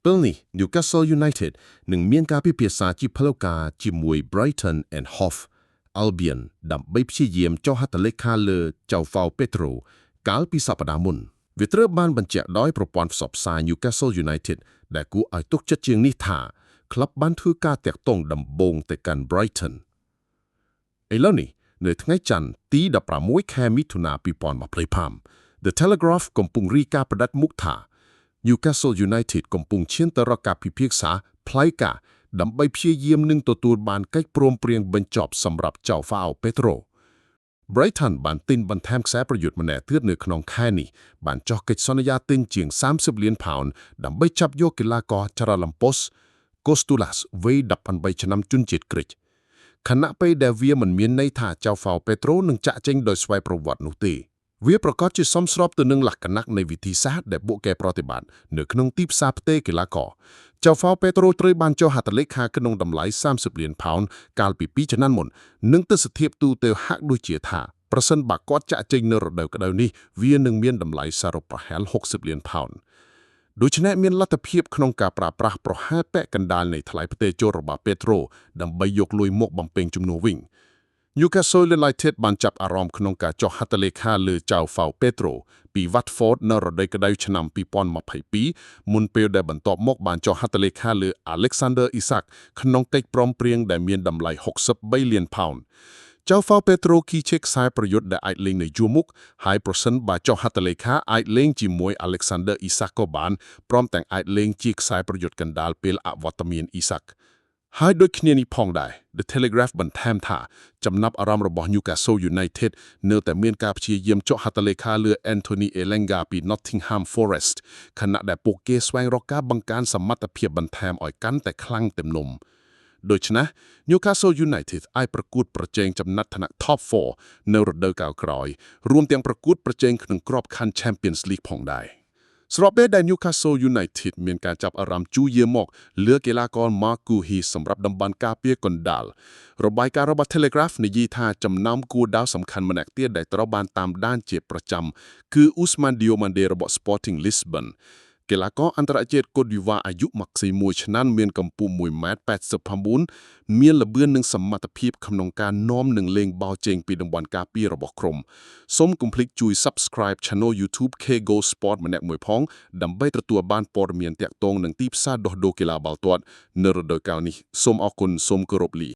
ពេលនេះ Newcastle United នឹងមានការពិភាក្សាជាផ្លូវការជាមួយ Brighton and Hove Albion ដើម្បីព្យាយាមចុះហត្ថលេខាលើ João Pedro កាលពីសប្តាហ៍មុនវាត្រូវបានបញ្ជាក់ដោយប្រព័ន្ធផ្សព្វផ្សាយ Newcastle United ដែលគួរឲ្យទុកចិត្តជាងនេះថាក្លឹបបានធ្វើការតាក់ទងដំបូងទៅកាន់ Brighton ឥឡូវនេះនៅថ្ងៃច័ន្ទទី16 ខែមិថុនា2025 The Telegraph កំពុងរាយការណ៍ផ្ដាច់មុខថា Newcastle United កំពុងឈានទៅរកការពិភាក្សាផ្លូវការដើម្បីព្យាយាមនឹងទទួលបានកិច្ចព្រមព្រៀងបញ្ចប់សម្រាប់ João Pedro Brighton បានទិញបន្ថែមខ្សែប្រយុទ្ធម្នាក់ទៀតនៅក្នុងខែនេះបានចុះកិច្ចសន្យាទិញជាង30 លានផោនដើម្បីចាប់យកកីឡាករ Charalampos Costolas វ័យ18ឆ្នាំជនជាតិក្រិចខណៈពេលដែលវាមិនមានន័យថា João Pedro នឹងចាក់ចេញដោយស្វ័យប្រវត្តិនោះទេវាប្រកាសជាសមស្របទៅនឹងលក្ខណៈនៃវិធីសាស្ត្រដែលពួកគេប្រតិបត្តិនៅក្នុងទីផ្សារផ្ទេរកីឡាករ João Pedro ត្រូវបានចុះហត្ថលេខាក្នុងតម្លៃ30 លានផោនកាលពី2ឆ្នាំមុននិងទិដ្ឋភាពទូទៅហាក់ដូចជាថាប្រសិនបើគាត់ចាក់ចេញនៅរដូវក្តៅនេះវានឹងមានតម្លៃសរុបប្រហែល60 លានផោនដូច្នេះមានលទ្ធភាពក្នុងការប្រើប្រាស់ប្រហែលពាក់កណ្ដាលនៃថ្លៃផ្ទេរចូលរបស់ Pedro ដើម្បីយកលុយមកបំពេញជំនួសវិញNewcastle United បានចាប់អារម្មណ៍ក្នុងការចុះហត្ថលេខាលើ João Pedro ពី Watford នៅរដូវក្តៅឆ្នាំ2022មុនពេលដែលបន្ទាប់មកបានចុះហត្ថលេខាលើ Alexander Isak ក្នុងកិច្ចព្រមព្រៀងដែលមានតម្លៃ63 លានផោនJoão Pedro គឺជាខ្សែប្រយុទ្ធដែលអាចលេងនៅយួរមុខហើយប្រសិនបើចុះហត្ថលេខាអាចលេងជាមួយ Alexander Isak ក៏បានព្រមទាំងអាចលេងជាខ្សែប្រយុទ្ធកណ្ដាលពេលអវត្តមាន Isakហើយដូចគ្នានេះផងដែរ The Telegraph បន្ថែមថាចំណាប់អារម្មណ៍របស់ Newcastle United នៅតែមានការព្យាយាមចុះហត្ថលេខាលើ Anthony Elanga ពី Nottingham Forest ខណៈដែលពួកគេស្វែងរកការបង្កើនសមត្ថភាពបន្ថែមឲ្យកាន់តែខ្លាំងទំនំដូច្នេះ Newcastle United អាចប្រកួតប្រជែងចំណាត់ថ្នាក់ Top 4 នៅរដូវកាលក្រោយរួមទាំងប្រកួតប្រជែងក្នុងក្របខ័ណ្ឌ Champions League ផងដែរស្របពេលដែល Newcastle United មានការចាប់អារម្មណ៍ជួយាមកលើកីឡាករ Marc Guehi សម្រាប់តំបន់ការពារកណ្ដាលរបាយការណ៍របស់ Telegraph និយាយថាចំណោមគោលដៅសំខាន់ម្នាក់ទៀតដែលត្រូវបានតាមដានជាប្រចាំគឺ Ousmane Diomande របស់ Sporting Lisbon កីឡាករអន្តរជាតិកូតឌីវ៉ាអាយុ21ឆ្នាំមានកម្ពស់ 1.89 មានល្បឿននិងសមត្ថភាពក្នុងការនាំនិងលេងបោលចេញពីតំបន់ការពាររបស់ក្រុមសូមកុំភ្លេចជួយ Subscribe Channel YouTube KGO Sport ម្នាក់មួយផងដើម្បីទទួលបានព័ត៌មានទាក់ទងនឹងទីផ្សារដោះដូរកីឡាបាល់ទាត់នៅរដូវកាលនេះសូមអរគុណសូមគោរពលា